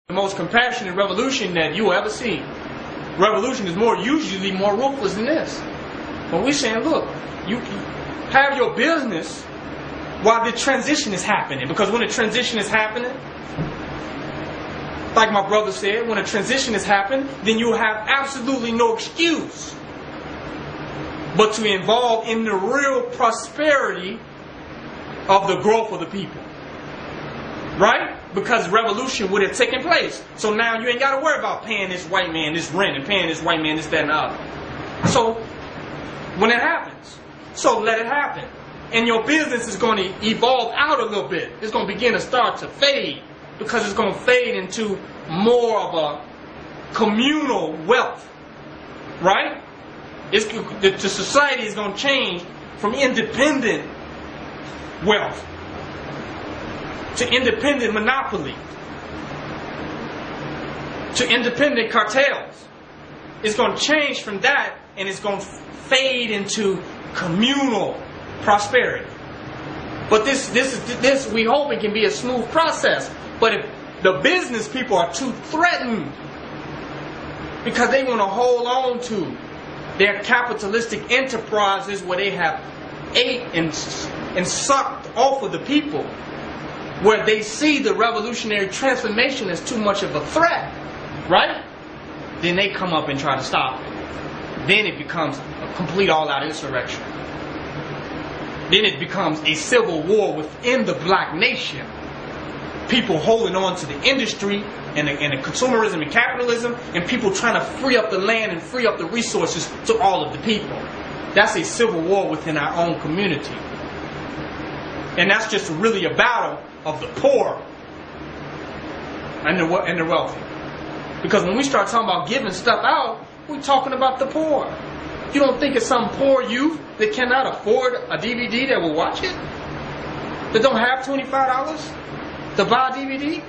The most compassionate revolution that you will ever see. Revolution is usually more ruthless than this. But we're saying, look, you have your business while the transition is happening. Because when the transition is happening, like my brother said, when a transition is happening, then you have absolutely no excuse but to involve in the real prosperity of the growth of the people. Right? Because revolution would have taken place. So now you ain't got to worry about paying this white man this rent and paying this white man this, that, and the other. So when it happens, so let it happen. And your business is going to evolve out a little bit. It's going to begin to start to fade, because it's going to fade into more of a communal wealth. Right? The society is going to change from independent wealth to independent monopoly, to independent cartels. It's going to change from that, and it's going to fade into communal prosperity. But this we hope it can be a smooth process. But if the business people are too threatened because they want to hold on to their capitalistic enterprises where they have ate and sucked off of the people, where they see the revolutionary transformation as too much of a threat, right? Then they come up and try to stop it. Then it becomes a complete all-out insurrection. Then it becomes a civil war within the black nation. People holding on to the industry and the consumerism and capitalism, and people trying to free up the land and free up the resources to all of the people. That's a civil war within our own community. And that's just really a battle of the poor and the wealthy. Because when we start talking about giving stuff out, we're talking about the poor. You don't think it's some poor youth that cannot afford a DVD that will watch it? That don't have $25 to buy a DVD?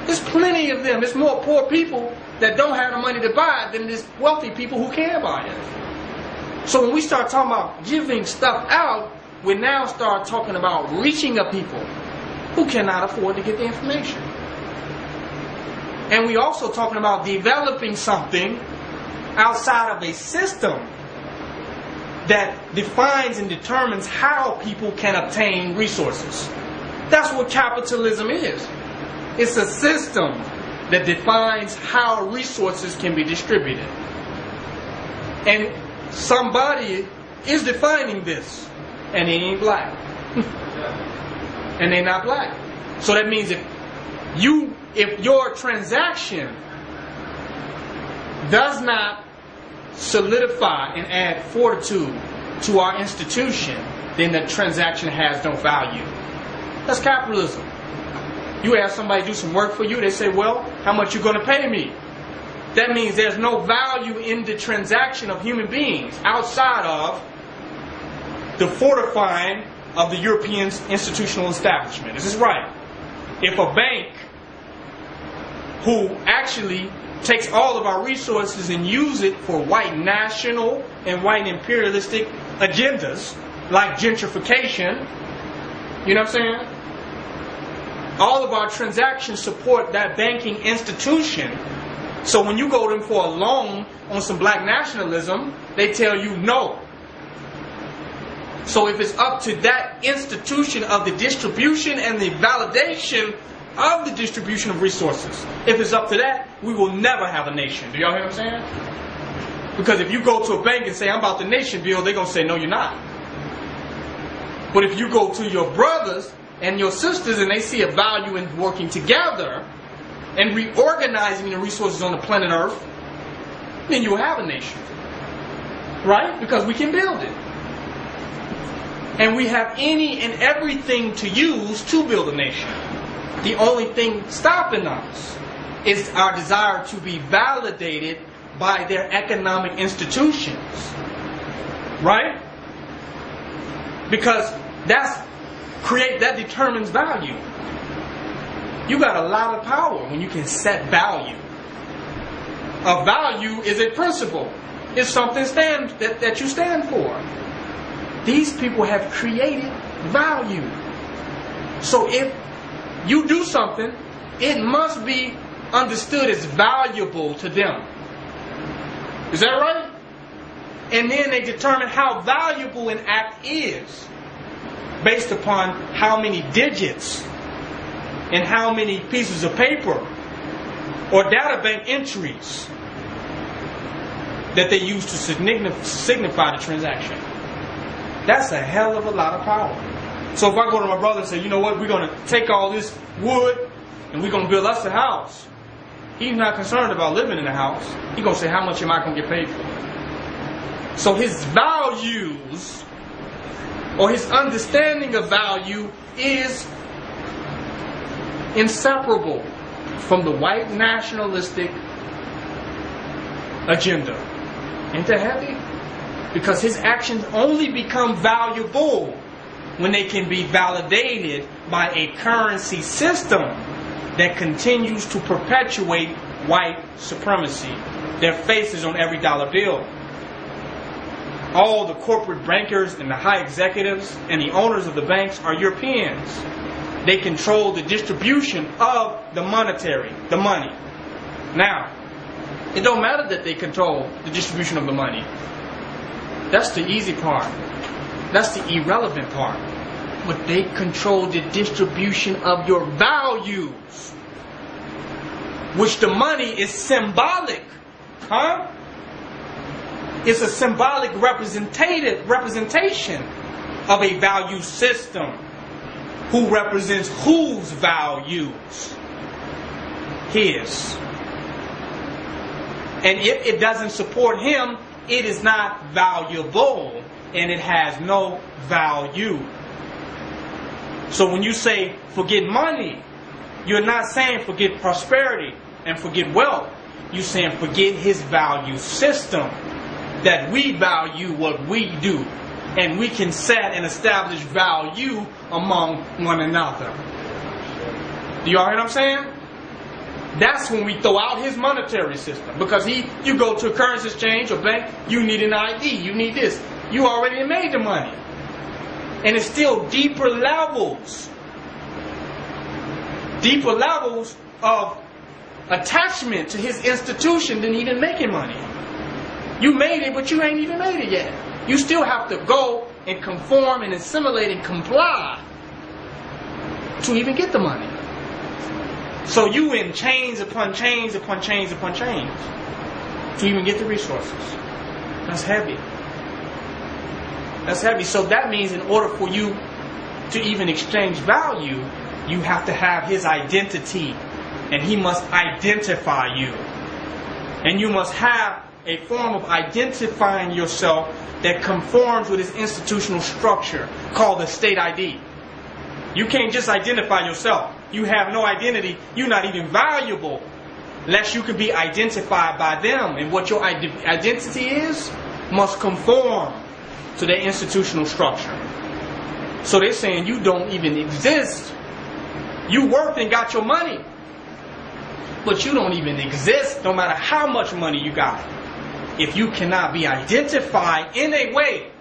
There's plenty of them. There's more poor people that don't have the money to buy it than there's wealthy people who can buy it. So when we start talking about giving stuff out, we now start talking about reaching a people who cannot afford to get the information. And we also talking about developing something outside of a system that defines and determines how people can obtain resources. That's what capitalism is. It's a system that defines how resources can be distributed. And somebody is defining this, and he ain't black. And they're not black. So that means if your transaction does not solidify and add fortitude to our institution, then the transaction has no value. That's capitalism. You ask somebody to do some work for you, they say, well, how much you going to pay me? That means there's no value in the transaction of human beings outside of the fortifying of the European institutional establishment. This is right. If a bank who actually takes all of our resources and use it for white national and white imperialistic agendas, like gentrification, you know what I'm saying? All of our transactions support that banking institution. So when you go to them for a loan on some black nationalism, they tell you no. So if it's up to that institution of the distribution and the validation of the distribution of resources, if it's up to that, we will never have a nation. Do y'all hear what I'm saying? Because if you go to a bank and say, I'm about the nation bill, they're going to say, no, you're not. But if you go to your brothers and your sisters and they see a value in working together and reorganizing the resources on the planet Earth, then you'll have a nation. Right? Because we can build it. And we have any and everything to use to build a nation. The only thing stopping us is our desire to be validated by their economic institutions. Right? Because that determines value. You got a lot of power when you can set value. A value is a principle. It's something that you stand for. These people have created value. So if you do something it must be understood as valuable to them. Is that right? And then they determine how valuable an act is based upon how many digits and how many pieces of paper or data bank entries that they use to signify the transaction. That's a hell of a lot of power. So if I go to my brother and say, you know what, we're going to take all this wood and we're going to build us a house. He's not concerned about living in the house. He's going to say, how much am I going to get paid for? So his values or his understanding of value is inseparable from the white nationalistic agenda. Ain't that heavy? Because his actions only become valuable when they can be validated by a currency system that continues to perpetuate white supremacy. Their faces on every dollar bill. All the corporate bankers and the high executives and the owners of the banks are Europeans. They control the distribution of the money. Now, it don't matter that they control the distribution of the money. That's the easy part. That's the irrelevant part. But they control the distribution of your values, which the money is symbolic. Huh? It's a symbolic representation of a value system. Who represents whose values? His. And if it doesn't support him, it is not valuable and it has no value. So when you say forget money, you're not saying forget prosperity and forget wealth. You're saying forget his value system. That we value what we do. And we can set and establish value among one another. Do y'all hear what I'm saying? That's when we throw out his monetary system. Because you go to a currency exchange or bank, you need an ID, you need this. You already made the money. And it's still deeper levels of attachment to his institution than even making money. You made it, but you ain't even made it yet. You still have to go and conform and assimilate and comply to even get the money. So you in chains upon chains upon chains upon chains to even get the resources. That's heavy. That's heavy. So that means in order for you to even exchange value, you have to have his identity. And he must identify you. And you must have a form of identifying yourself that conforms with his institutional structure called the state ID. You can't just identify yourself. You have no identity. You're not even valuable unless you can be identified by them. And what your identity is must conform to their institutional structure. So they're saying you don't even exist. You worked and got your money, but you don't even exist no matter how much money you got. If you cannot be identified in a way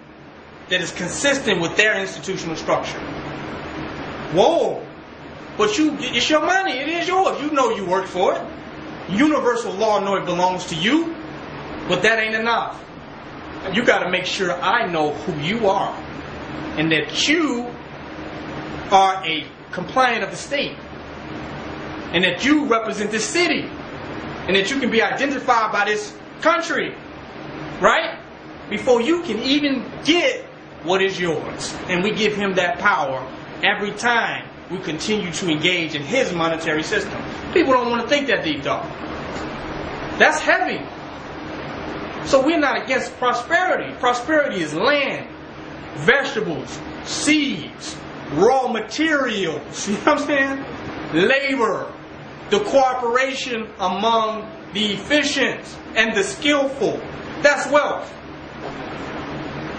that is consistent with their institutional structure. Whoa! But it's your money. It is yours. You know you worked for it. Universal law know it belongs to you. But that ain't enough. You got to make sure I know who you are. And that you are a compliant of the state. And that you represent this city. And that you can be identified by this country. Right? Before you can even get what is yours. And we give him that power every time we continue to engage in his monetary system. People don't want to think that deep, though. That's heavy. So we're not against prosperity. Prosperity is land, vegetables, seeds, raw materials. You know what I'm saying? Labor, the cooperation among the efficient and the skillful. That's wealth.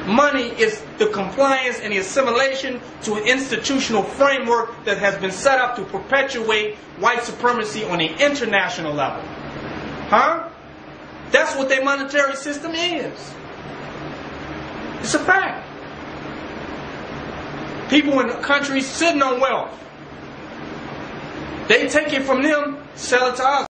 Money is the compliance and the assimilation to an institutional framework that has been set up to perpetuate white supremacy on an international level. Huh? That's what their monetary system is. It's a fact. People in countries sitting on wealth. They take it from them, sell it to us.